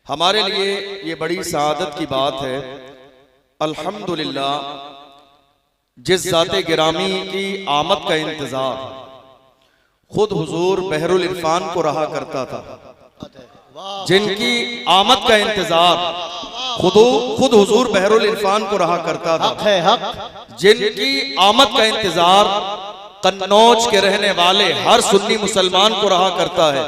हमारे लिए ये बड़ी सआदत की बात है। अल्हम्दुलिल्लाह, जिस ज़ाते गिरामी की आमद का इंतजार खुद हुजूर बहरुल इरफान को रहा करता था, जिनकी आमद का इंतजार खुद हुजूर बहरुल इरफान को रहा करता था, जिनकी आमद का इंतजार कन्नौज के रहने वाले हर सुन्नी मुसलमान को रहा करता है,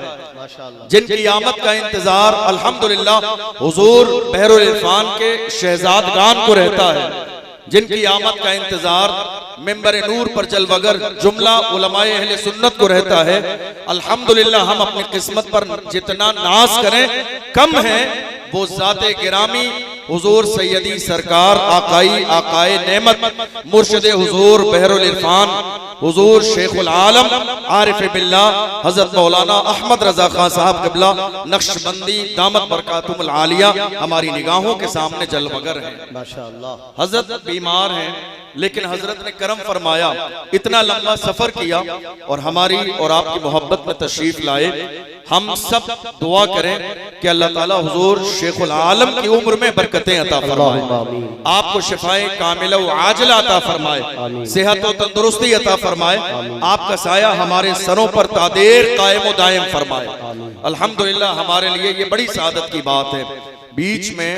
जिनकी आमद का इंतजार अल्हम्दुलिल्लाह हुजूर बहरुल इरफान के शहजादगान को रहता है, जिनकी आमद का इंतजार मिंबर नूर पर जलवगर जुमला उलमाए अहले सुन्नत को रहता है। अल्हम्दुलिल्लाह, हम अपनी किस्मत पर जितना नाज करें कम है। वो ज़ाते गिरामी हुजूर सैयदी सरकार आकाए नेमत मुर्शिद हुजूर बहरुल इरफान हुजूर शेखुल आलम आरिफ बिल्लाह हजरत मौलाना अहमद रजा खान साहब क़िबला नक्शबंदी दामत बरकातुहुल आलिया हमारी निगाहों के सामने जलवगर हैं। माशाअल्लाह, हजरत बीमार हैं, लेकिन हजरत ने करम फरमाया, इतना लंबा सफर किया और हमारी और आपकी मोहब्बत में तशरीफ लाए। हम सब दुआ करें कि अल्लाह ताला हुजूर शेखुल आलम की उम्र में बरकतें अता फरमाए, आपको शिफाए कामिला व आजिला अता फरमाए, सेहत व तंदुरुस्ती अता फरमाए, आपका साया हमारे सरों पर तादेर कायम व दायम फरमाए। अल्हम्दुलिल्लाह, हमारे लिए ये बड़ी सादत की बात है। बीच में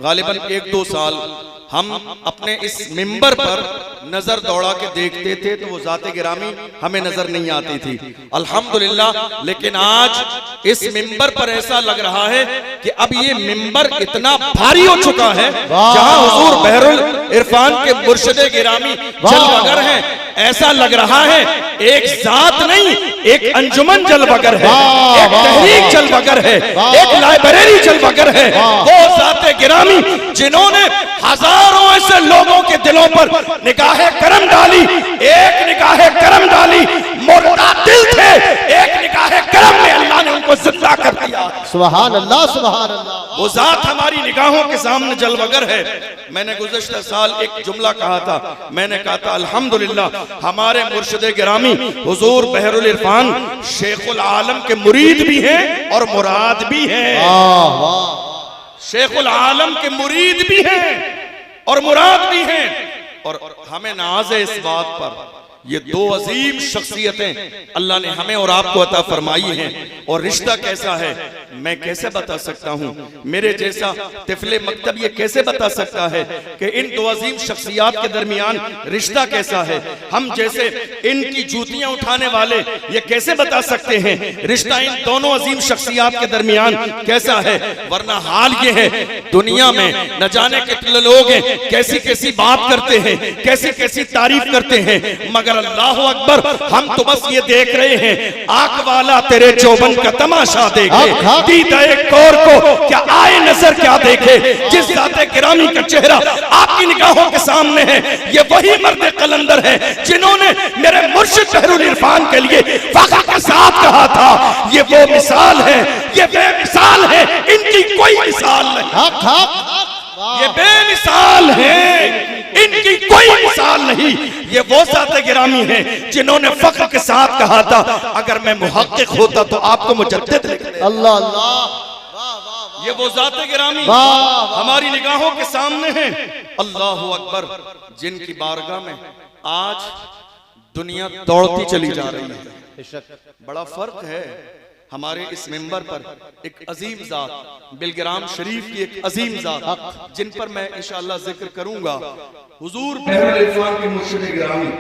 गालिबन 1-2 साल हम अपने इस मिंबर पर नजर दौड़ा के देखते थे तो वो ज़ाते गिरामी हमें नजर नहीं आती थी। अल्हम्दुलिल्लाह, लेकिन आज इस मिंबर पर ऐसा लग रहा है कि अब ये मिंबर इतना भारी हो चुका है, जहां हुजूर बहरुल इरफान के मुर्शिदे गिरामी जलवगर हैं, ऐसा लग रहा है एक जात नहीं, एक अंजुमन जलवगर है, एक तहरीक जलवगर है, एक लाइब्रेरी जलवगर है। वो ज़ाते गिरामी जिन्होंने हजारों ऐसे लोगों के दिलों पर निगाहे करम डाली, एक निगाहे करम डाली, मुर्दा दिल थे, एक निगाहे करम में अल्लाह ने उनको जिंदा कर दिया। सुभान अल्लाह, सुभान अल्लाह। वो जात हमारी निगाहों के सामने जलवगर है। मैंने गुज़श्ता साल एक जुमला कहा था, मैंने कहा था अल्हम्दुलिल्लाह हमारे मुर्शिदे गिरामी हुजूर बहरुल इरफान शेखुल आलम के मुरीद भी हैं और मुराद भी हैं। शेखुल आलम के मुरीद भी हैं और मुराद भी हैं, और हमें नाज है इस बात पर, ये 2 अजीम शख्सियतें अल्लाह ने हमें और आपको अता फरमाई हैं। और रिश्ता कैसा है मैं कैसे बता सकता हूँ, मेरे जैसा तिफले मकतब ये कैसे बता सकता है कि इन 2 अजीम शख्सियात के दरमियान रिश्ता कैसा है। हम जैसे इनकी जूतियां उठाने वाले ये कैसे बता सकते हैं रिश्ता इन दोनों अजीम शख्सियात के दरमियान कैसा है। वरना हाल ये है, दुनिया में न जाने कितने लोग हैं, कैसी कैसी बात करते हैं, कैसी कैसी तारीफ करते हैं, मगर अल्लाह अकबर, हम तो बस ये देख रहे हैं आंख वाला तेरे चौबन का तमाशा देखे, दीदाए कौर को क्या आए नजर क्या देखे। जिस ज़ाते गिरामी का चेहरा आपकी निगाहों के सामने है, ये वही मर्द कलंदर है जिन्होंने मेरे मुर्शिद बहरुल इरफान के लिए फख्र के साथ कहा था, ये वो मिसाल है, ये बेमिसाल है, इनकी कोई मिसाल नहीं, ये बेमिसाल है, इनकी कोई मिसाल नहीं। ये वो ज़ाते गिरामी हैं जिन्होंने फख्र के साथ कहा था, अगर मैं मुहक्किक होता तो आपको मुजद्दिद लिखते। अल्लाह अल्लाह, ये वो ज़ाते गिरामी हमारी निगाहों के सामने हैं। अल्लाह अकबर, जिनकी बारगाह में आज दुनिया दौड़ती चली जा रही है। बड़ा फर्क है हमारे इस मिंबर पर एक अजीम ज़ात, बिलग्राम शरीफ की एक अजीम ज़ात, जिन पर मैं इंशाअल्लाह जिक्र करूंगा, हुजूर बहरुल इरफान के मुर्शिदे गिरामी,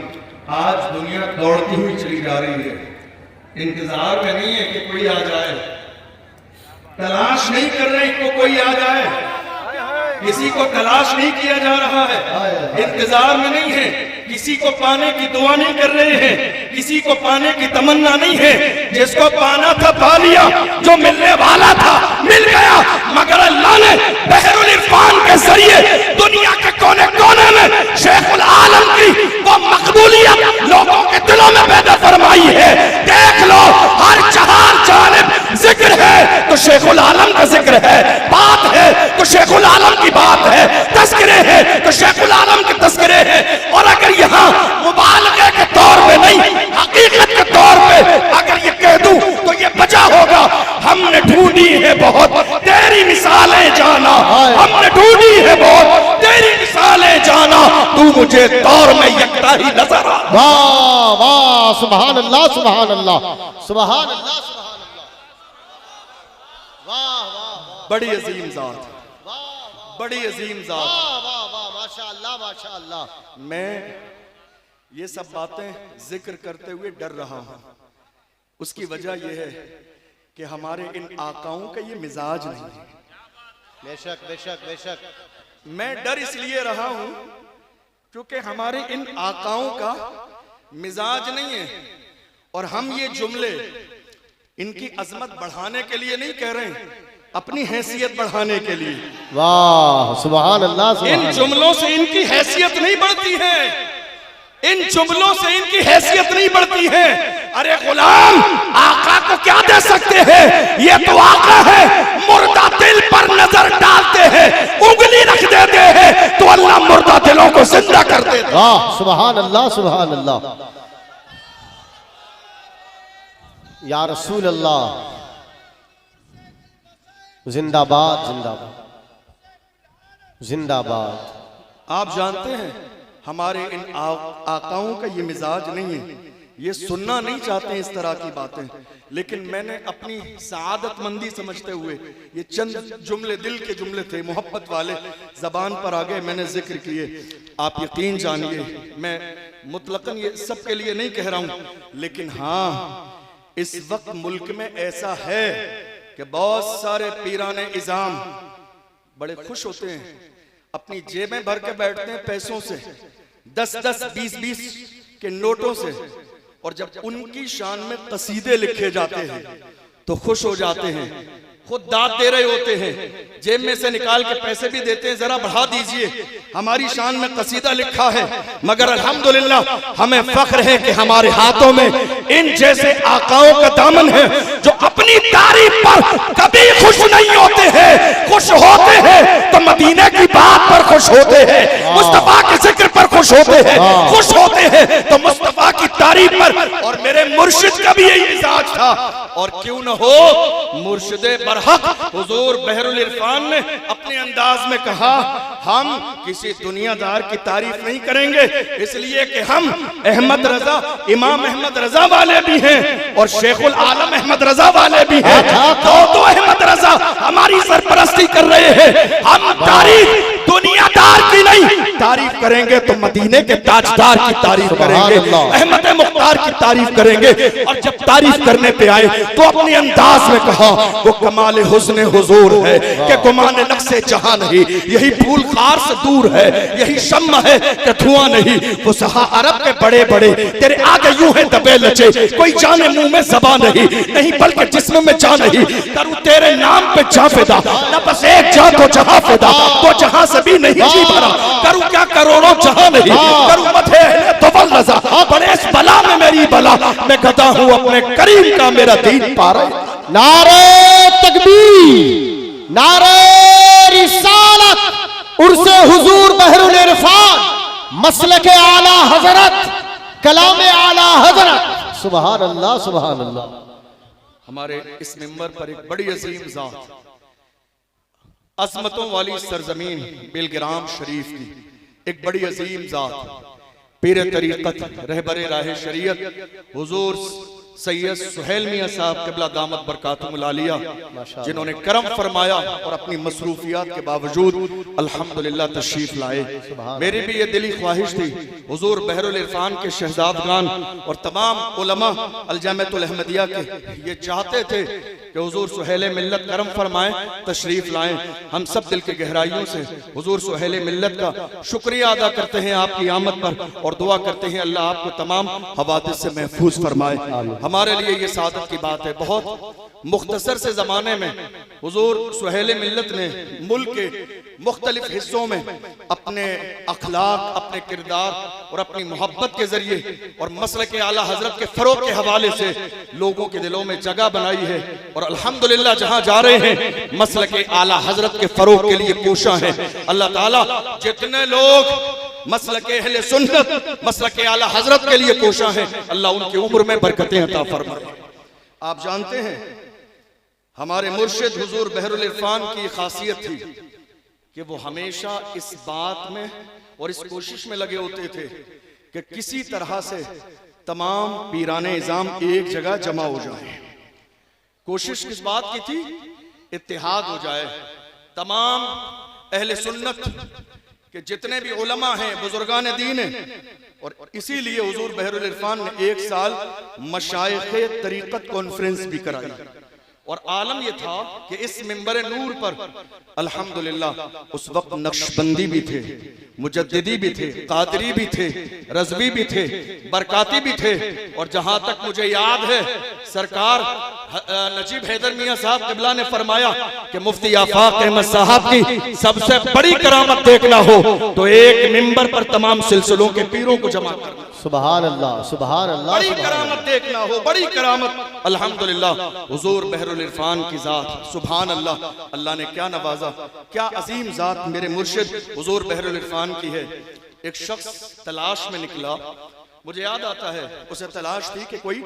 आज दुनिया दौड़ती हुई चली जा रही है। इंतजार में नहीं है कि कोई आ जाए, तलाश नहीं कर रहे कि कोई आ जाए, किसी को तलाश नहीं किया जा रहा है, इंतजार में नहीं है, किसी को पाने की दुआ नहीं कर रहे हैं, किसी को पाने की तमन्ना नहीं है। जिसको पाना था पा लिया, जो मिलने वाला था मिल गया, मगर अल्लाह ने बहरुल इरफान के जरिए दुनिया के कोने कोने में शेखुल आलम की वो मकबूलियत लोगों के दिलों में पैदा फरमाई है। देख लो, हर जहां जानिब जिक्र है तो शेखुल आलम का जिक्र है, बात है तो शेखुल आलम की बात है, तस्करे है तो शेखुल आलम के तस्करे है। और अगर यहाँ मुबालगे के तौर पे नहीं, हकीकत के तौर पे अगर ये कह दूं तो ये बचा होगा, हमने ढूंढी है बहुत तेरी मिसाल दौर में यकता ही नजर आ। वाह वाह, सुभान अल्लाह सुभान अल्लाह सुभान अल्लाह सुभान अल्लाह। वाह वाह, बड़ी अजीम जात, बड़ी अजीम जात। वाह वाह वाह, माशाअल्लाह माशाअल्लाह। मैं ये सब बातें जिक्र करते हुए डर रहा हूं। उसकी वजह यह है कि हमारे इन आकाओं का ये मिजाज नहीं है। बेशक बेशक बेशक। मैं डर इसलिए रहा हूं क्योंकि हमारे इन आकाओं का मिजाज नहीं है। और हम ये जुमले इनकी अजमत बढ़ाने के लिए नहीं कह रहे हैं, अपनी हैसियत बढ़ाने के लिए। वाह सुभान अल्लाह। इन जुमलों से इनकी हैसियत नहीं बढ़ती है, इन जुमलों से इनकी हैसियत नहीं बढ़ती है। अरे गुलाम, आका को क्या दे सकते हैं? ये तो आका है, मुर्दा दिल पर नजर डालते हैं, उंगली रख देते हैं तो अल्लाह मुर्दा दिलों को जिंदा कर देता है। वाह सुभान अल्लाह सुभान अल्लाह। या रसूल अल्लाह, जिंदाबाद जिंदाबाद जिंदाबाद। आप जानते हैं हमारे इन आकाओं का ये मिजाज नहीं है, ये सुनना नहीं चाहते इस तरह की बातें। लेकिन मैंने अपनी सआदतमंदी समझते हुए ये चंद जुमले, दिल के जुमले थे, मोहब्बत वाले, जबान पर आ गए, मैंने जिक्र किए। आप यकीन जानिए, मैं मुतलकन ये सब के लिए नहीं कह रहा हूं, लेकिन हाँ, इस वक्त मुल्क में ऐसा है कि बहुत सारे पीराने इज़ाम बड़े खुश होते हैं, अपनी जेबें भर के बैठते हैं पैसों से, 10-10, 20-20 के नोटों से। और जब उनकी शान में कसीदे लिखे जाते हैं तो खुश हो जाते हैं, खुद दाद दे रहे होते हैं, जेब में से निकाल के पैसे भी देते हैं, जरा बढ़ा दीजिए, हमारी शान में कसीदा लिखा है। मगर अल्हम्दुलिल्लाह हमें फख्र है कि हमारे हाथों में इन जैसे आकाओं का दामन है जो अपनी तारीफ पर कभी खुश नहीं होते हैं। खुश होते हैं तो मदीने की बात पर खुश होते हैं, मुस्तफा के जिक्र पर खुश होते हैं, खुश होते हैं तो मुस्तफा की तारीफ पर। और मेरे मुर्शिद का भी यही मिजाज था। और क्यों न हो, मुर्शिदे बरहक हुजूर बहरुल इरफान ने अपने अंदाज में कहा, हम किसी दुनियादार की तारीफ नहीं करेंगे, इसलिए कि हम अहमद रजा, इमाम अहमद रजा वाले भी हैं और शेखुल आलम अहमद रजा वाले भी हैं। दो अहमद रजा हमारी सरपरस्ती कर रहे हैं। हम तारीफ दुनियादार की नहीं, तारीफ करेंगे तो मदीने के ताजदार की तारीफ करेंगे, अहमद मुख्तार की तारीफ करेंगे। और जब तारीफ करने पे आए तो अपने अंदाज में कहा, वो कमाल हुस्न हुजूर है कि गुमान नक्शे जहां नहीं, यही फूल खार से दूर है, यही शम्मा है कि धुआं नहीं। वो सहा अरब के बड़े बड़े तेरे आगे यूं है दबे लचे, कोई जाने मुंह में ज़बान नहीं बल्कि जिस्म में जान नहीं। करूं तेरे नाम पे जा फिदा, न बस एक जा तो जहां फिदा, तो जहां से भी नहीं जी भरा। करूं क्या करोड़ों जहां नहीं, करूं मथे तो बल रजा, बड़े इस बला में मेरी बला, मैं गदा हूं अपने करीम का, मेरा दीन पा रहे। नारे तकबीर, नारे रिसालत, उर्से हुजूर बहरुल इरफान, मसलके आला हजरत, कलामे आला हजरत। सुभान अल्लाह सुभान अल्लाह। हमारे इस मिंबर पर एक बड़ी अजीम जात, अजमतों वाली सरजमीन बिलग्राम शरीफ की एक बड़ी अजीम जात, पीर तरीक़त रहबरे राह शरीयत हुजूर सैयद सुहेल मियां साहब क़िबला दामत बरकातुहुल आलिया, जिन्होंने करम फरमाया और अपनी मसरूफियात के बावजूद अल्हम्दुलिल्लाह तशरीफ लाए। मेरी भी ये दिली ख्वाहिश थी, हुजूर बहरुल इरफान के शहजादगान और तमाम उलमा अल जामिअतुल अहमदिया के ये चाहते थे कि हुजूर सुहेल मिल्लत करम फरमाएं, तशरीफ लाएं। हम सब दिल के गहराइयों से हुजूर सुहेल मिल्लत का शुक्रिया अदा करते हैं आपकी आमद पर और दुआ करते हैं अल्लाह आपको तमाम हवादिस से महफूज फरमाए। हमारे लिए ये सादत की बात है। बहुत मुख्तसर से ज़माने में हुजूर सुहेल मिल्लत ने मुल्क के मुख्तलिफ हिस्सों में अपने अखलाक, अपने किरदार और अपनी मोहब्बत के जरिए और मसलक आला हजरत के फ़रोग़ के हवाले से लोगों के दिलों में जगह बनाई है। और अल्हम्दुलिल्लाह जहाँ जा रहे हैं मसलक आला हजरत के फ़रोग़ के लिए कोशा है। अल्लाह ताला जितने लोग मसलक अहले सुन्नत, मसलक आला हजरत के लिए कोशा है, अल्लाह उनकी उम्र में बरकतें अता फरमाए। आप जानते हैं हमारे मुर्शिद हुजूर बहरुल इरफान की खासियत थी कि वो हमेशा इस बात में और इस कोशिश में लगे होते थे कि किसी तरह से तमाम पीराने इज़ाम एक जगह जमा हो जाए। कोशिश किस बात की थी? इत्तेहाद हो जाए। तमाम अहले सुन्नत के जितने भी उलमा हैं, बुजुर्गान दीन हैं, और इसीलिए हुजूर बहरुल इरफान ने 1 साल मशाइखे तरीक़त कॉन्फ्रेंस भी कराई। और आलम यह था कि इस मिंबर नूर पर अल्हम्दुलिल्लाह उस वक्त नक्शबंदी भी थे, मुजद्दिदी भी थे, कादरी भी थे, रज़वी भी थे, बरकाती भी थे। और जहां तक मुझे याद है, सरकार नजीब हैदर मियां साहब क़िबला ने फरमाया कि मुफ्ती आफाक अहमद साहब की सबसे बड़ी करामत देखना हो तो एक मिंबर पर तमाम सिलसिलों के पीरों को जमा करना। सुभान अल्लाह, सुभान अल्लाह। बड़ी करामत देखना हो, बड़ी करामत। अल्हम्दुलिल्लाह हुजूर बहरुल इरफान की जात, सुभान अल्लाह, अल्लाह ने क्या नवाजा, क्या अजीम जात मेरे मुर्शिद हुजूर बहरुल इरफान की है। एक शख्स तलाश में निकला, मुझे याद आता है उसे तलाश थी कि कोई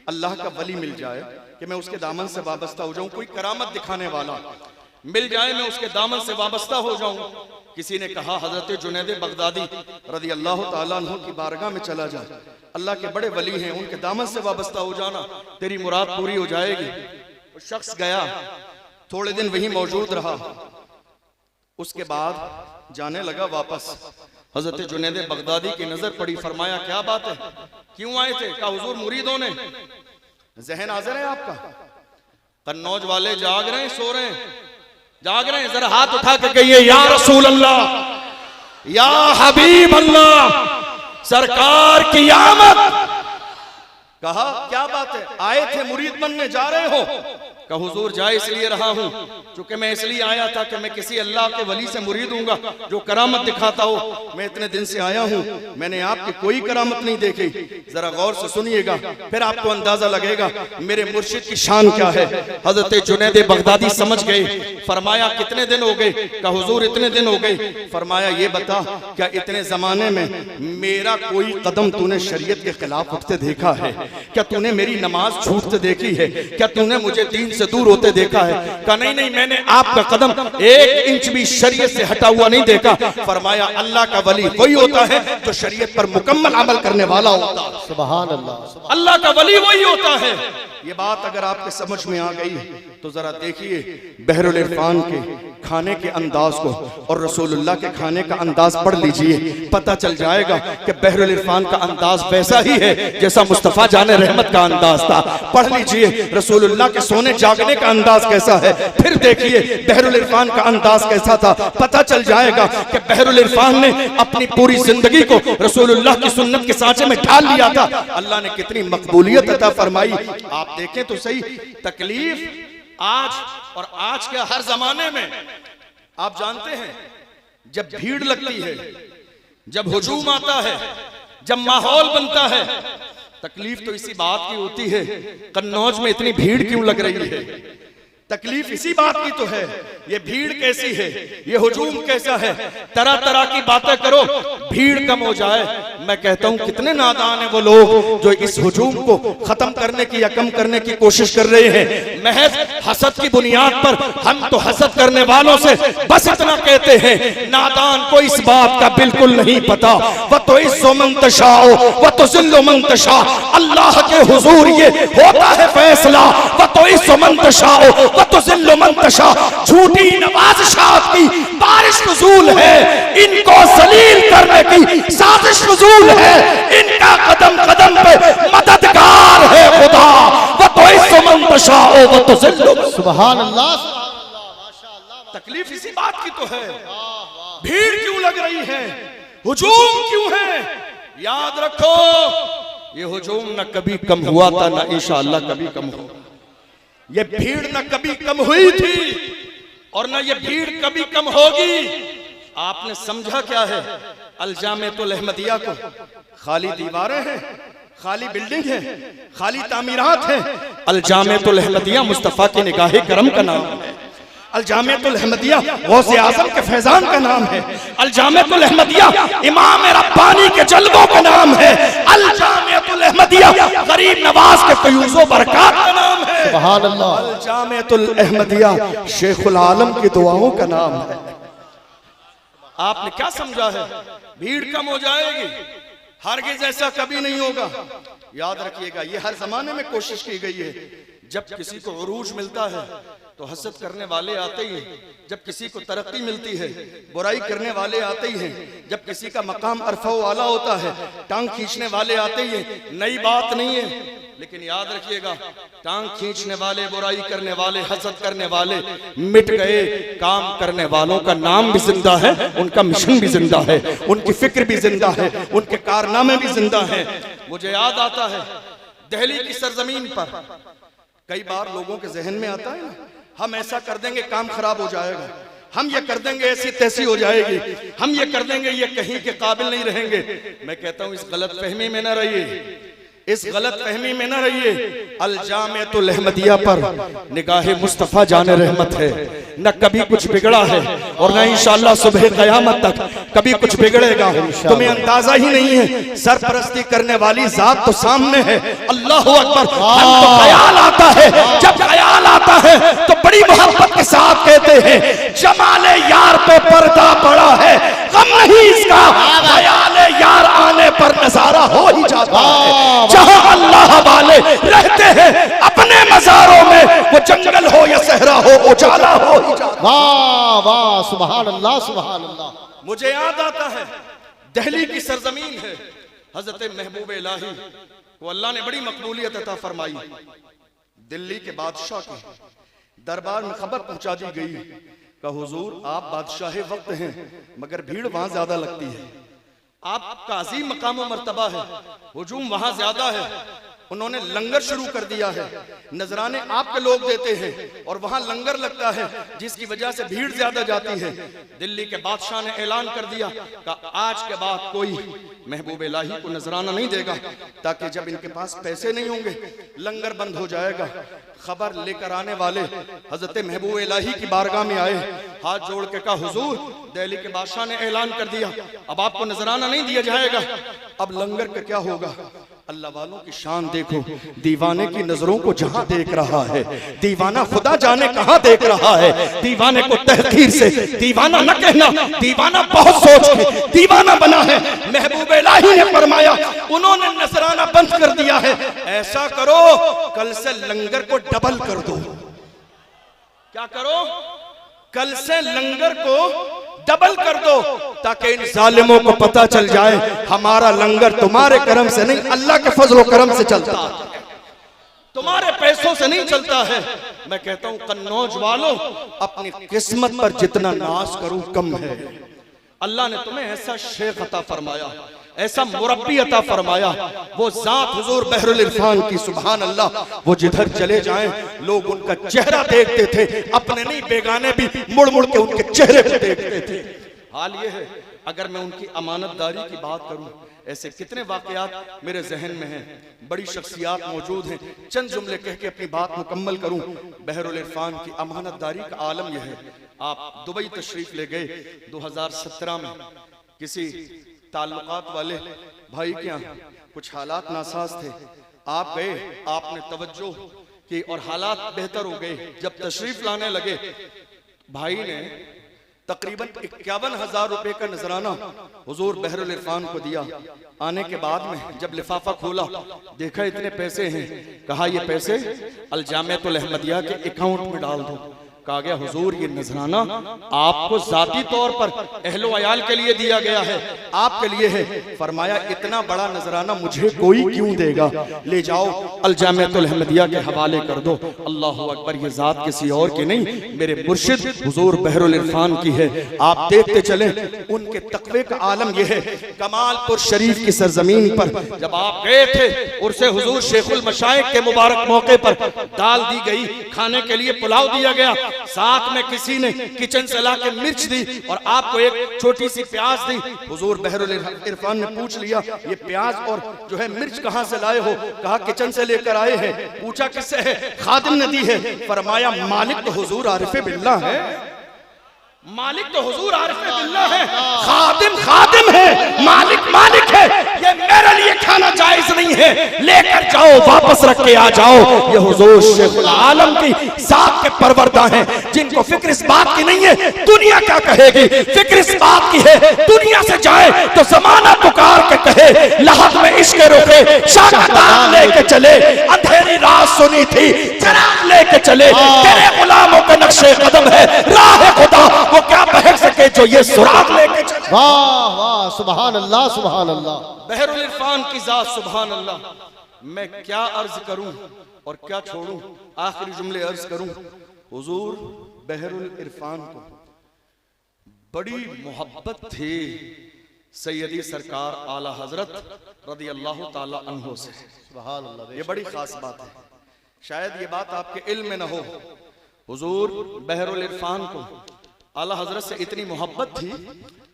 अल्लाह का वली मिल जाए कि मैं उसके दामन से वाबस्ता हो जाऊं, कोई करामत दिखाने वाला मिल जाए, मैं उसके दामन से वाबस्ता हो जाऊं। किसी ने कहा हजरत जुनैद बगदादी रज़ी अल्लाह ताला अन्हु की बारगाह में चला जा, अल्लाह के बड़े वली हैं, उनके दामन से वाबस्ता हो जाना, तेरी मुराद पूरी हो जाएगी। वो शख्स गया, थोड़े दिन वहीं मौजूद रहा, उसके बाद जाने लगा वापस। हजरत जुनैद बगदादी की नजर पड़ी, फरमाया क्या बात है, क्यों आए थे? कहा हुजूर मुरीदों ने। जहन हाजिर है आपका? कन्नौज वाले जाग रहे हैं, सो रहे हैं? जाग रहे हैं? जरा हाथ उठा के कहिए या रसूल अल्लाह, या हबीब अल्लाह, सरकार की आमद। कहा क्या बात है, आए थे मुरीद बनने, जा रहे हो? कहा हुजूर जा इसलिए रहा हूं क्योंकि मैं इसलिए आया था कि मैं किसी अल्लाह के वली से मुरीद हूंगा जो करामत दिखाता हो। मैं इतने दिन से आया हूं, मैंने आपकी कोई करामत नहीं देखी। जरा गौर से सुनिएगा, फिर आपको अंदाजा लगेगा मेरे मुर्शिद की शान क्या है। हजरत जुनैद बगदादी समझ गए, फरमाया कितने दिन हो गए? कहा हुजूर इतने दिन हो गए। फरमाया ये बता, क्या इतने जमाने में मेरा कोई कदम तूने शरीयत के खिलाफ उठते देखा है? क्या तूने मेरी नमाज छूटते देखी है? क्या तूने मुझे दीन से दूर होते देखा है? कहा नहीं नहीं, मैंने आपका कदम 1 इंच भी शरीयत से हटा हुआ नहीं देखा। फरमाया अल्लाह का वली वही होता है जो शरीयत पर मुकम्मल अमल करने वाला होता है। सुभान अल्लाह, अल्लाह का वली वही होता है। ये बात अगर आपके समझ में आ गई तो जरा देखिए बहरुल इरफान के खाने के अंदाज को और रसूलुल्लाह के खाने का अंदाज पढ़ लीजिए, पता चल जाएगा कि बहरुल इरफान का अंदाज वैसा ही है जैसा मुस्तफा जाने रहमत का अंदाज था। पढ़ लीजिए रसूलुल्लाह के सोने जागने का अंदाज कैसा है, फिर देखिए बहरुल इरफान का अंदाज कैसा था। पता चल जाएगा कि बहरुल इरफान ने अपनी पूरी जिंदगी को रसूलुल्लाह की सुन्नत के सांचे में ढाल लिया था। अल्लाह ने कितनी मकबूलियत अता फरमाई। आप देखें तो सही, तकलीफ आज और आज के हर जमाने में आप जानते हैं, जब भीड़ लगती है, जब हुजूम आता है, जब माहौल बनता है, तकलीफ तो इसी बात की होती है कन्नौज में इतनी भीड़ क्यों लग रही है। तकलीफ इसी बात की तो है, ये भीड़ कैसी है, ये हुजूम कैसा है। तरह तरह की बातें करो, भीड़ कम हो जाए। मैं कहता हूं कितने नादान हैं वो लोग जो इस हुजूम को खत्म करने की या कम करने की कोशिश कर रहे हैं। महज हसद की बुनियाद पर हम तो हसद करने वालों से बस इतना कहते हैं, नादान को इस बात का बिल्कुल नहीं पता। वह तो इस्सो मंतशाओ वह तो जिल्लो मंतशा, अल्लाह के हुजूर ये होता है फैसला। वह तो इस्सो मंतशाओ तो जिल्लो मंतशा, झूठी नवाज़िशात की बारिश नज़ूल है, इनको सलील करने की साजिश नज़ूल है, इनका कदम कदम पे मददगार है खुदा। वो तो इस मंतशा वो तो जिल्लो। सुभान अल्लाह, तकलीफ इसी बात की तो है, भीड़ क्यों लग रही है, हुजूम क्यों है। याद रखो ये हुजूम न कभी कम हुआ था, न इंशाअल्लाह कभी कम होगा। ये भीड़ न कभी कम हुई थी और न ये भीड़ कभी कम होगी। आपने समझा क्या है अल-जामिअतुल अहमदिया को? खाली दीवारें हैं, खाली बिल्डिंग है, खाली तामीरात हैं। अल-जामिअतुल अहमदिया मुस्तफा की निगाहे करम का नाम है। अल-जामिअतुल अहमदिया गौसे आज़म के फैजान का नाम है। अल-जामिअतुल अहमदिया इमाम रब्बानी के जलवों का नाम है। अल-जामिअतुल अहमदिया गरीब नवाज के फयूज़ो बरक़ात का नाम है। सुभान अल्लाह। अल-जामिअतुल अहमदिया शेखुल आलम की दुआओं का नाम है। आपने क्या समझा है भीड़ कम हो जाएगी? हरगिज़ ऐसा कभी नहीं होगा। याद रखिएगा, ये हर जमाने में कोशिश की गई है। जब किसी को उरूज मिलता है तो हसद करने वाले आते ही हैं, जब किसी को तरक्की मिलती है बुराई करने वाले आते ही हैं, जब किसी का मकाम अरफा वाला होता है टांग खींचने वाले आते ही हैं। नई बात नहीं है, लेकिन याद रखिएगा, टांग खींचने वाले, बुराई करने वाले, हसद करने वाले मिट गए। काम करने वालों का नाम भी जिंदा है, उनका मिशन भी जिंदा है, उनकी फिक्र भी जिंदा है, उनके कारनामे भी जिंदा है। मुझे याद आता है दिल्ली की सरजमीन पर कई बार लोगों के जहन में आता है ना, हम ऐसा कर देंगे काम खराब हो जाएगा, हम ये कर देंगे ऐसी तैसी हो जाएगी, हम ये कर देंगे ये कहीं के काबिल नहीं रहेंगे। मैं कहता हूं इस गलत फहमी में न रहिए, इस गलत फहमी में न रहिए। अल-जामिअतुल अहमदिया पर निगाहे मुस्तफा जाने रहमत है, न कभी कुछ बिगड़ा है और न इंशाअल्लाह सुबह क़यामत तक कभी कुछ बिगड़ेगा। तुम्हें अंदाजा ही नहीं है, सरपरस्ती करने वाली जात तो सामने है। अल्लाह अकबर। हमको ख्याल आता है, जब ख्याल आता है तो बड़ी मोहब्बत के साथ कहते हैं जमाले यार पे पर्दा पड़ा है, गम नहीं इसका, ख्याले यार आने पर नजारा हो ही जाता है। जहां अल्लाह वाले रहते हैं अपने मज़ारों में, वो जंगल हो या सहरा हो, उजाला हो ही जाता है। वाह वाह, सुभान अल्लाह, सुभान अल्लाह। मुझे याद आता है दिल्ली की सरजमीन है, हजरत महबूब इलाही को अल्लाह ने बड़ी मकबूलियत अता फरमाई। दिल्ली के बादशाह के दरबार में खबर पहुंचा दी गई कि हुजूर आप बादशाह वक्त हैं, मगर भीड़ वहां ज्यादा लगती है, आपका अजीम मकाम व मर्तबा है, हुजूम वहां ज्यादा है। उन्होंने लंगर शुरू कर दिया है, नजराने आपके लोग देते हैं और वहां लंगर लगता है, जिसकी वजह से भीड़ ज्यादा जाती है। दिल्ली के बादशाह ने ऐलान कर दिया कि आज के बाद कोई महबूब इलाही को नजराना नहीं देगा, ताकि जब इनके पास पैसे नहीं होंगे लंगर बंद हो जाएगा। खबर लेकर आने वाले हजरत महबूब इलाही की बारगाह में आए, हाथ जोड़ के कहा हुजूर दिल्ली के बादशाह ने ऐलान कर दिया अब आपको नजराना नहीं दिया जाएगा, अब लंगर का क्या होगा। अल्लाह वालों की शान देखो, दीवाने की नजरों को जहां देख रहा है, दीवाना खुदा जाने कहां देख रहा है। दीवाने को तहकीर से दीवाना न कहना, दीवाना बहुत सोच के दीवाना बना है। महबूब इलाही ने फरमाया उन्होंने नजराना बंद कर दिया है, ऐसा करो कल से लंगर को डबल कर दो। क्या करो, कल से लंगर को डबल कर दो, ताकि इन जालिमों को पता चल जाए हमारा लंगर तुम्हारे करम से नहीं, अल्लाह के फजलो करम से चलता है, तुम्हारे पैसों से नहीं चलता है। मैं कहता हूं कन्नौज वालों, अपनी किस्मत पर जितना नाज करूं कम है। अल्लाह ने तुम्हें ऐसा शेख अता फरमाया, ऐसा मुरब्बी अता फरमाया, वो जात हुजूर बहरुल इरफान की, सुभान अल्लाह। वो जिधर चले जाएं लोग उनका चेहरा देखते थे, अपने नहीं बेगाने भी मुड़ मुड़ के उनके चेहरे को देखते थे। हाल ये है, अगर मैं उनकी अमानतदारी की बात करूं, ऐसे कितने वाकयात मेरे जहन में हैं, बड़ी शख्सियात मौजूद हैं। चंद जुमले कह के अपनी बात मुकम्मल करूं। बहरुल इरफान की अमानतदारी का आलम यह है, आप दुबई तशरीफ ले गए 2017 में, किसी ताल्लुकात वाले भाई के यहाँ कुछ हालात नासाज थे, आप गए, आपने तवज्जो की और हालात बेहतर हो गए। जब तशरीफ लाने लगे, भाई ने तकरीबन 51,000 रुपए का नजराना हुजूर बहरुल इरफान को दिया। आने के बाद में जब लिफाफा खोला, देखा इतने पैसे हैं, कहा ये पैसे अल-जामिअतुल अहमदिया के अकाउंट में डाल दो। कहा गया हुजूर ये नजराना आपको जाती तौर पर अहलो अयाल के लिए दिया गया है, आपके लिए है। फरमाया इतना बड़ा नजराना मुझे कोई क्यों देगा, ले जाओ अल-जामिअतुल अहमदिया के हवाले कर दो। अल्लाह अकबर, ये जात किसी और की नहीं, मेरे मुर्शिद हुजूर बहरुल इरफान की है। आप देखते चले उनके तकवे का आलम यह है। कमालपुर शरीफ की सरजमीन पर जब आप गए थे, उर्से हुजूर शेखुल मशाइख के मुबारक मौके पर दाल दी गई, खाने के लिए पुलाव दिया गया, साथ में किसी ने किचन से ला के मिर्च दी और आपको एक छोटी सी प्याज दी। हुजूर बहरुल इरफान ने पूछ लिया ये प्याज और जो है मिर्च कहां से लाए हो, कहा किचन से लेकर आए हैं। पूछा किससे है, खादिम ने दी है। फरमाया मालिक तो हुजूर आरिफ बिल्लाह है, मालिक तो हुजूर आरिफ बिल्लाह है, खादिम खादिम है, मालिक मालिक है। ये मेरे लिए खाना जायज नहीं है, लेकर जाओ, वापस रख के आ जाओ। ये हुजूर शेखुल आलम की जात के परवरदा हैं, जिनको फिक्र इस बात की नहीं है दुनिया क्या कहेगी, फिक्र इस बात की है दुनिया से जाए तो जमाना पुकार के कहे में इश्क रुखे शाकादार लेके चले, अंधेरी रात सुनी थी चराग लेके चले, तेरे गुलामों के नक्शे कदम है राह खुदा, वो क्या बहक सके जो ये सुराग लेके चले। वाह वाह, सुभान अल्लाह सुभान अल्लाह। बहरुल इरफान की जात सुभान अल्लाह। मैं क्या अर्ज करूं और क्या छोड़ूं, आखिरी जुमले अर्ज करूं। हुजूर बहरुल इरफान को बड़ी मोहब्बत थी सैयदी सरकार आला हजरत रदी अल्लाह ताला अन्हो से। सुभान अल्लाह। ये बड़ी खास बात है, शायद ये बात आपके इल्म में न हो। हुजूर बहरुल इरफान को आला हजरत से इतनी मोहब्बत थी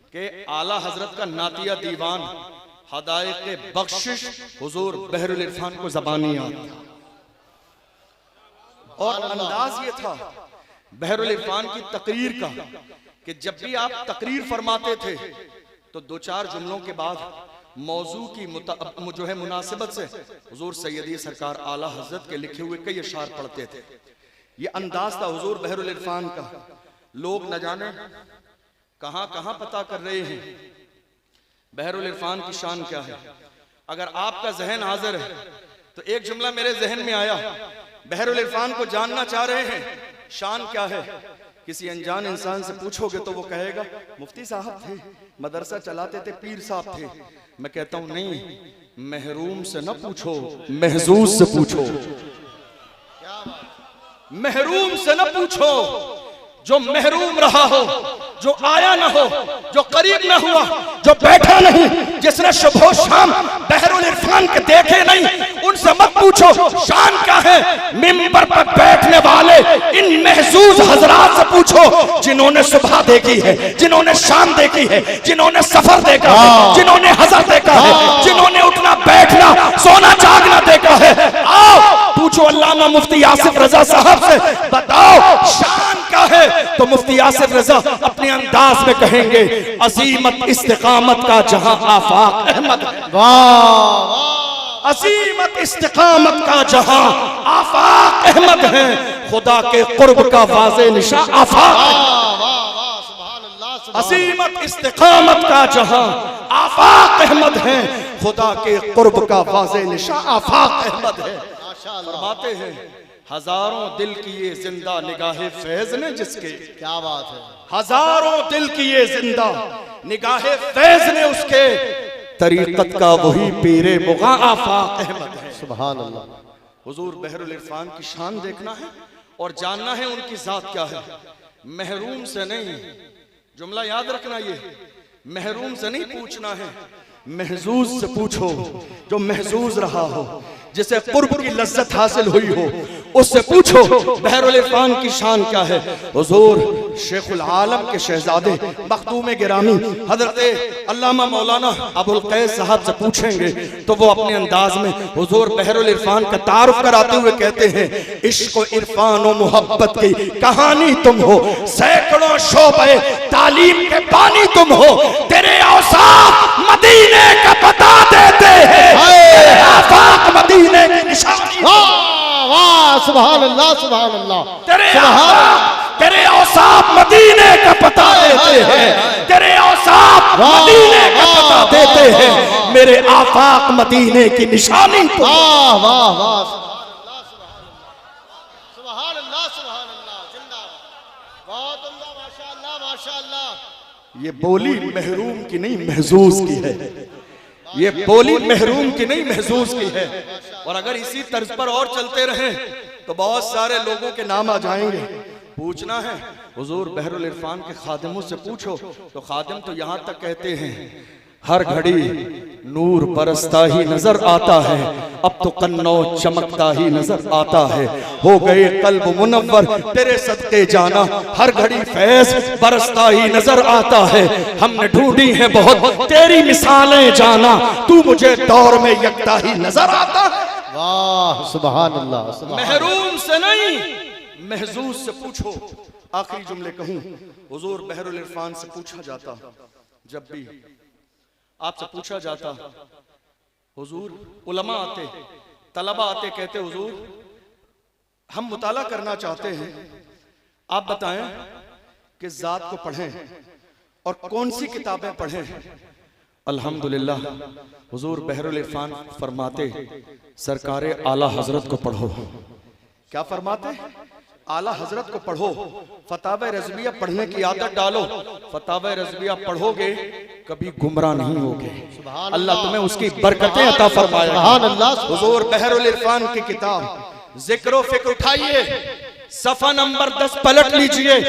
कि आला हजरत का नातिया दीवान हदायत बख्शिश हुजूर बहरुल इरफान को ज़बानी आता था, और अंदाज ये था बहरुल इरफान की तकरीर का कि जब भी आप तकरीर फरमाते थे तो दो चार जुमलों के बाद मौजू की जो है मुनासिबत से हुजूर सैयदी सरकार आला हजरत के लिखे हुए कई अशार पढ़ते थे। ये अंदाज था हुजूर बहरुल इरफान का। लोग न जाने कहां कहां पता कर रहे हैं बहरुल इरफान की शान क्या है। अगर आपका जहन हाजिर है तो एक जुमला मेरे जहन में आया, बहरुल इरफान को जानना चाह रहे हैं शान क्या है, किसी अनजान इंसान से पूछोगे तो वो कहेगा मुफ्ती साहब थे, मदरसा चलाते थे, पीर साहब थे। मैं कहता हूं नहीं, महरूम से न पूछो, महजूज से पूछो। महरूम से न पूछो, जो महरूम रहा हो, जो आया न हो, जो करीब न हुआ, जो बैठा नहीं, जिसने सुबह शाम बहरुल इरफान के देखे नहीं, उनसे मत पूछो शान क्या है। मिंबर पर बैठने वाले इन महसूस हजरात से पूछो जिन्होंने सुबह देखी है, जिन्होंने शाम देखी है, जिन्होंने सफर देखा है, जिन्होंने हजर देखा है, जिन्होंने उठना बैठना सोना जागना देखा है। आओ पूछो अल्लामा मुफ्ती आसिफ रजा साहब से, बताओ शान क्या है। तो मुफ्ती आसिफ रजा अपने अंदाज में कहेंगे अजीमत इस्तिकामत का जहां आफाक अहमद, अजीमत इस्तिकामत का जहां आफाक अहमद है, खुदा के कुर्ब का वाज़े निशा आफाक। अजीमत इस्तिकामत का जहां आफाक अहमद है, खुदा के कुर्ब का वाज़े निशा आफाक अहमद है। फरमाते हैं हजारों दिल किए जिंदा निगाहे फैज ने जिसके, क्या बात है, हजारों दिल किए जिंदा निगाहे फैज ने उसके, तरीकत का वही पीरे मुगा आफाक अहमद है। सुभान अल्लाह। हुजूर बहरुल इरफान की शान देखना है और जानना है उनकी जात क्या है। महरूम से नहीं, जुमला याद रखना, ये महरूम से नहीं पूछना है, महजूज से पूछो, जो महजूज रहा हो, जिसे कुर्ब की लज्जत हासिल हुई हो, उससे पूछो बहरुल इरफान की शान क्या है। हुजूर शेखुल आलम के शहजादे मखदूम गिरामी हजरत अल्लामा मौलाना अबुल कैस साहब से पूछेंगे तो वो अपने अंदाज में हुजूर बहरुल इरफान का तारुफ कराते हुए कहते हैं, इश्क व इरफान व मोहब्बत की कहानी तुम हो, सैकड़ों शोबे तालीम के पानी तुम हो, तेरे औसाफ मदीने का बता देते हैं, तेरे आफाक मदीने की निशानी। वाह सुभान अल्लाह सुभान अल्लाह। तेरे औसाफ मदीने का पता देते हैं, तेरे औसाफ मदीने का पता देते हैं, मेरे आफाक मदीने की निशानी। वाह वाह वाह सुभान अल्लाह सुभान अल्लाह। जिंदाबाद, बहुत उम्दा, माशाअल्लाह माशाअल्लाह। ये बोली महरूम की नहीं महजूज की है, ये बोली महरूम की नहीं महजूज की है। और अगर इसी तर्ज पर और चलते रहे तो बहुत सारे लोगों के नाम आ जाएंगे। पूछना है हुजूर बहरुल इरफान के खादिमों से पूछो तो खादिम तो यहाँ तक कहते हैं हर घड़ी नूर बरसता ही नजर आता है, अब तो कन्नौ चमकता ही नजर आता है, हो गए कल्ब मुनव्वर तेरे सदके जाना, हर घड़ी फैज बरसता ही नजर आता है, हमने ढूंढी है बहुत तेरी मिसालें जाना, तू मुझे दौर में यकता ही नजर आता है। वाह सुभान अल्लाह। महरूम से नहीं महजूज से पूछो। आखिरी जुमले कहूं, हुजूर बहरुल इरफान से पूछा जाता, जब भी आपसे पूछा जाता, हुजूर उलमा आते, तलबा आते, कहते हुजूर हम मुताला करना चाहते हैं, आप बताएं कि जात को पढ़ें और कौन सी किताबें पढ़ें। अल्हम्दुलिल्लाह हुजूर बहरुल इरफान फरमाते सरकारे आला हजरत को पढ़ो। क्या फरमाते? आला हजरत को पढ़ो, फतावा रज़विया पढ़ने की आदत डालो। फतावा रज़विया पढ़ोगे कभी गुमराह नहीं होगे, अल्लाह तुम्हें उसकी बरकतें अता फरमाएगा। सुभान अल्लाह। हुजूर बहरुल इरफान की किताब जिक्र फिक्र उठाइए, सफा नंबर 10 पलट लीजिए,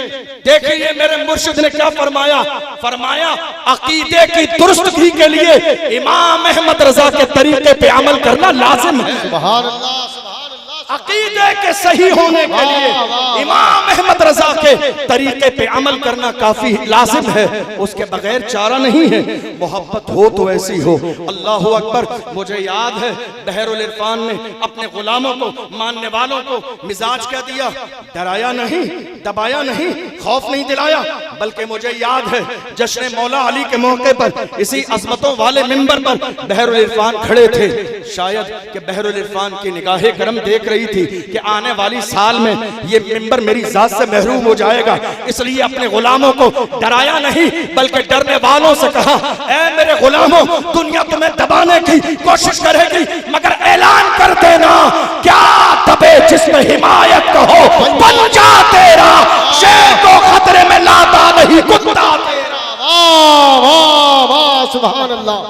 देखिए मेरे मुर्शिद ने क्या फरमाया। फरमाया अकीदे की दुरुस्तगी के लिए इमाम अहमद रजा के तरीके पे अमल करना लाजिम है। सुभान अल्लाह, सुभान अल्लाह। अकीदे के सही होने के लिए इमाम अहमद रजा के तरीके पे अमल करना काफी लाजिम है, उसके बगैर चारा नहीं है। मोहब्बत हो तो ऐसी हो। अल्लाह अकबर। मुझे याद है बहरुल इरफान ने अपने गुलामों को, मानने वालों को मिजाज क्या दिया, डराया नहीं, दबाया नहीं, खौफ नहीं दिलाया, बल्कि मुझे याद है जश्न मौला अली के मौके पर इसी अजमतों वाले मिंबर पर बहरुल इरफान खड़े थे। शायद कि बहरुल इरफान की निगाहे करम देख रही थी कि आने वाली साल में ये मिंबर मेरी जात से महरूम हो जाएगा, इसलिए अपने गुलामों को डराया नहीं बल्कि डरने वालों से कहा, ऐ मेरे गुलामों, दुनिया तुम्हें दबाने की कोशिश करेगी मगर ऐलान कर देना, क्या दबे जिसमें हिमायत कहो बन जा तेरा, शेर को खतरे में लाता नहीं कुत्ता तेरा। वाह वाह वाह, सुभान अल्लाह,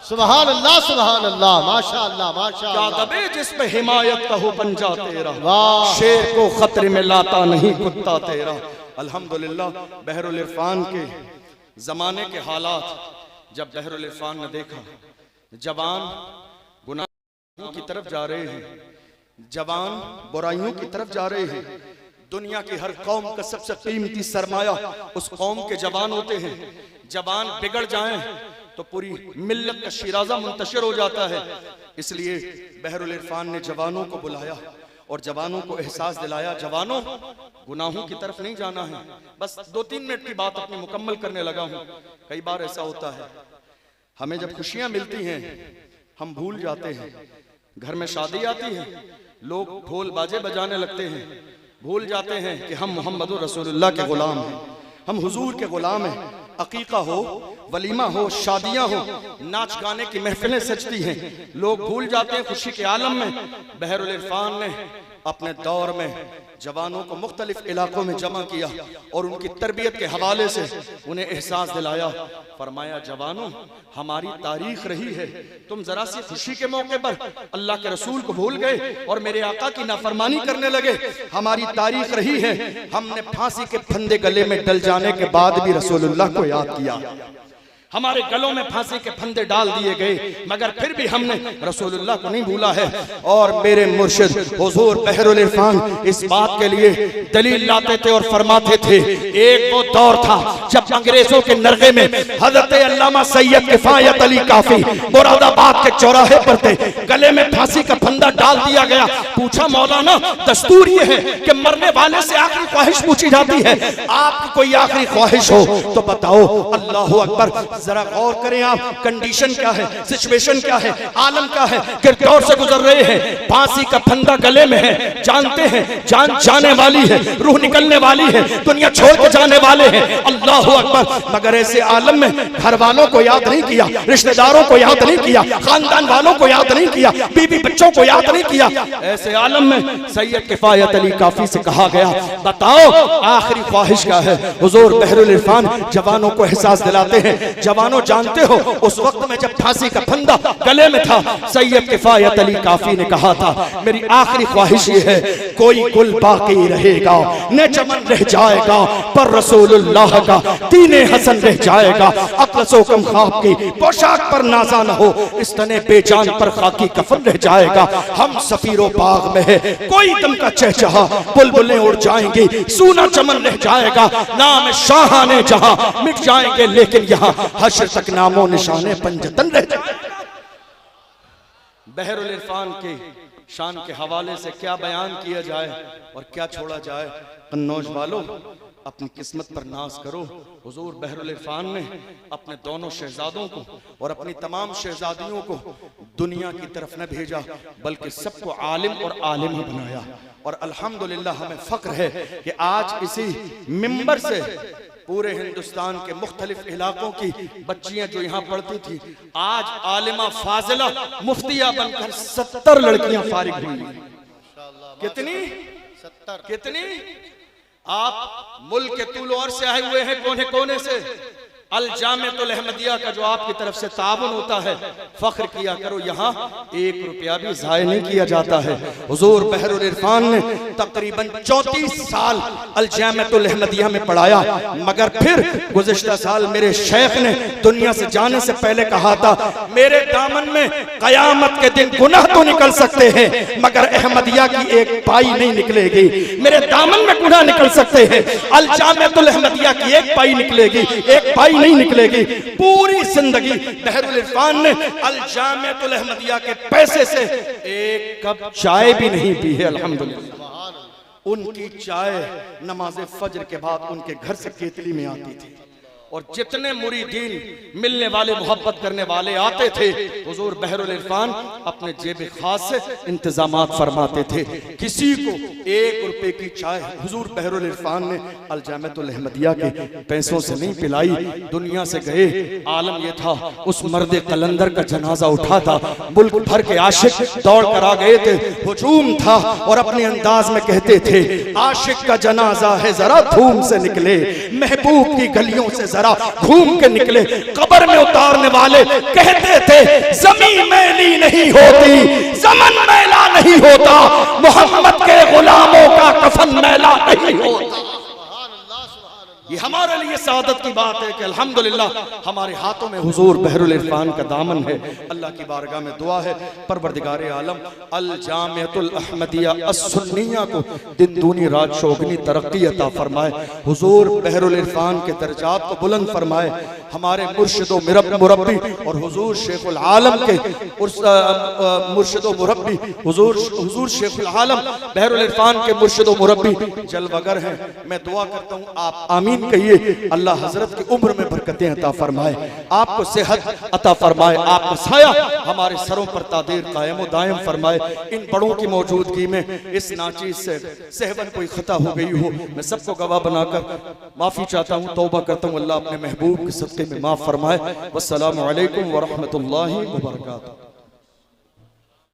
सुभान अल्लाह, सुभान अल्लाह, माशा अल्लाह, माशा क्या अल्लाह। दबे जिसमें हिमायत कहो बन जा तेरा, वाह। शेर को खतरे में लाता नहीं कुत्ता तेरा। अल्हम्दुलिल्लाह बहरुल इरफान के जमाने के हालात जब बहरुल इरफान ने देखा, जवान गुनाहों की तरफ जा रहे हैं, जवान बुराइयों की तरफ जा रहे हैं। दुनिया की हर कौम का सबसे कीमती सरमाया उस कौम के जवान होते हैं। जवान बिगड़ जाएं तो पूरी मिल्लत का शिराजा मुंतशिर हो जाता है। इसलिए बहरुल इरफान ने जवानों को बुलाया और जवानों को एहसास दिलाया, जवानों गुनाहों की तरफ नहीं जाना है। बस 2-3 मिनट की बात अपनी मुकम्मल करने लगा हूँ। कई बार ऐसा होता है, हमें जब खुशियां मिलती हैं हम भूल जाते हैं, घर में शादी आती है लोग ढोल बाजे बजाने लगते हैं, भूल जाते हैं कि हम मोहम्मद रसूलुल्लाह के गुलाम हैं, हम हुजूर के गुलाम हैं। अकीका हो, वलीमा हो, शादियां हो, नाच गाने की महफिलें सजती हैं, लोग भूल जाते हैं खुशी के आलम में। बहरुल इरफान ने अपने दौर में जवानों को मुख्तलिफ इलाकों में जमा किया और उनकी तरबियत के हवाले से उन्हें एहसास दिलाया। फरमाया, जवानों हमारी तारीख रही है, तुम जरा सी खुशी के मौके पर अल्लाह के रसूल को भूल गए और मेरे आका की नाफरमानी करने लगे। हमारी तारीख रही है, हमने फांसी के फंदे गले में डल जाने के बाद भी रसूलुल्लाह को याद किया, हमारे गलों में फांसी के फंदे डाल दिए गए मगर फिर भी हमने रसूलुल्लाह को नहीं भूला है। और मेरे मुर्शिद हुजूर बहरुल इरफान इस बात के लिए दलील लाते थे और फरमाते थे, एक वो दौर था जब अंग्रेजों के नरगे में हजरत अल्लामा सैयद किफायत अली काफी मुरादाबाद के चौराहे पर थे, गले में फांसी का फंदा डाल दिया गया। पूछा, मौलाना दस्तूर ये है कि मरने वाले से आखिरी ख्वाहिश पूछी जाती है, आपकी कोई आखिरी ख्वाहिश हो तो बताओ। अल्लाह अकबर। जरा गौर करें आप, कंडीशन क्या है, सिचुएशन क्या है, आलम क्या है, किस दौर से गुजर रहे हैं। फांसी का फंदा गले में है, जानते हैं जान जाने वाली है, रूह निकलने वाली है, दुनिया छोड़ के जाने वाले हैं। अल्लाह अकबर। मगर ऐसे आलम में घर वालों को याद नहीं किया, रिश्तेदारों को याद नहीं किया, खानदान वालों को याद नहीं किया, बीवी बच्चों को याद नहीं किया। ऐसे आलम में सैयद किफायत अली काफी से कहा गया, बताओ आखिरी ख्वाहिश क्या है। हुजूर बहरुल इरफान जवानों को एहसास दिलाते हैं, जवानों जानते हो उस वक्त में जब फांसी का फंदा गले में था, सैयद किफायत अली काफी ने कहा था, मेरी आखिरी ख्वाहिश ये है, कोई गुल बाकी रहेगा न चमन रह जाएगा पर रसूलुल्लाह का दीने हसन रह जाएगा। अक़ल कम ख्वाब की पोशाक पर नाजा न हो, इस तने बेजान पर खाकी कफन रह जाएगा। हम सफीरो बाग में है, कोई दम का चहचहा, बुलबुलें उड़ जाएंगी, सूना चमन रह जाएगा। नाम शाहाने जहां मिट जाएंगे लेकिन यहाँ हश्र तक नामो निशाने पंजतन रह जाएगा। बहरुल इरफान के शान के हवाले से क्या बयान किया जाए और क्या छोड़ा जाए। कन्नौज वालों, अपनी किस्मत पर नाज करो। हुजूर बहरुल इरफान ने अपने दोनों शहजादों को और अपनी तमाम शहजादियों को दुनिया की तरफ न भेजा बल्कि सबको आलिम और आलिम बनाया। और अल्हम्दुलिल्लाह हमें फख्र है कि आज इसी मिंबर से पूरे हिंदुस्तान के मुख्तलिफ इलाकों की बच्चियां जो यहाँ पढ़ती थी, आज आलिमा फाजिला मुफ्तिया बनकर 70 लड़कियां फारिग हुई। कितनी? 70। कितनी? आप मुल्क के तूलो अर्ज़ से आए हुए हैं, कोने कोने से। अल जामिअतुल अहमदिया का जो आपकी तरफ से ताबन होता है, फख्र किया करो, यहाँ 1 रुपया भी ज़ाय नहीं किया जाता है। हुजूर बहरुल इरफान ने तकरीबन 34 साल अल जामिअतुल अहमदिया में पढ़ाया, मगर फिर गुज़िश्ता साल मेरे शेख ने दुनिया से जाने से पहले कहा था, मेरे दामन में क़यामत के दिन गुनाह तो निकल सकते हैं मगर अहमदिया की एक पाई नहीं निकलेगी। मेरे दामन में गुनाह निकल सकते हैं, अल जामिअतुल अहमदिया की एक पाई निकलेगी, एक पाई नहीं निकलेगी। पूरी जिंदगी बहरुल इरफान ने अल जामिअतुल अहमदिया के पैसे से एक कप चाय भी नहीं पी है। अल्हम्दुलिल्लाह। उनकी चाय नमाज फज्र के बाद उनके घर से केतली में आती थी, और जितने मुरीदीन मिलने वाले मोहब्बत करने वाले आते थे, हुजूर बहरुल इरफान अपने जेब खास से इंतजामात फरमाते थे। किसी को 1 रुपए की चाय हुजूर बहरुल इरफान ने अल जामिअतुल अहमदिया के पैसों से नहीं पिलाई। दुनिया से गए, आलम ये था, उस मर्द कलंदर का जनाजा उठा था, मुल्क भर के आशिक दौड़ कर आ गए थे, हुजूम था, और अपने अंदाज में कहते थे, आशिक का जनाजा है जरा धूम से निकले, महबूब की गलियों से जरा घूम के निकले। कब्र में उतारने वाले कहते थे, जमीन मैली नहीं होती, ज़मन मैला नहीं होता, मोहम्मद के गुलामों का कफन मैला नहीं होता। ये हमारे लिए सादत की बात है कि अल्हम्दुलिल्लाह हमारे हाथों में हुजूर बहरुल इरफान का दामन है। अल्लाह की बारगाह में दुआ है, परवरदिगार आलम अल जामिअतुल अहमदिया अस्सुन्निया को दिन दूनी रात चौगनी तरक्की अता फरमाए, हुजूर बहरुल इरफान के दर्जात को बुलंद फरमाए। हमारे मुर्शिदो मुरब्बी और हुजूर शेखुल आलम के मुर्शिदो मुरब्बी हुजूर शेखुल आलम बहरुल इरफान के मुर्शिदो मुरब्बी जलवगर हैं। मैं दुआ करता हूँ, आप आमीन कहिए। अल्लाह हजरत की उम्र में बरकतें अता फरमाए, आपको सेहत अता फरमाए, आपको साया हमारे सरों पर तादीर कायम व दायम फरमाए। इन बड़ों की मौजूदगी में इस नाचीज से सहवन कोई खता हो गई हो, मैं सबको गवाह बनाकर माफी चाहता हूँ, तौबा करता हूँ। अल्लाह अपने महबूब के सदक़े में माफ फरमाए। वस्सलामु अलैकुम व रहमतुल्लाहि व बरकातुहू।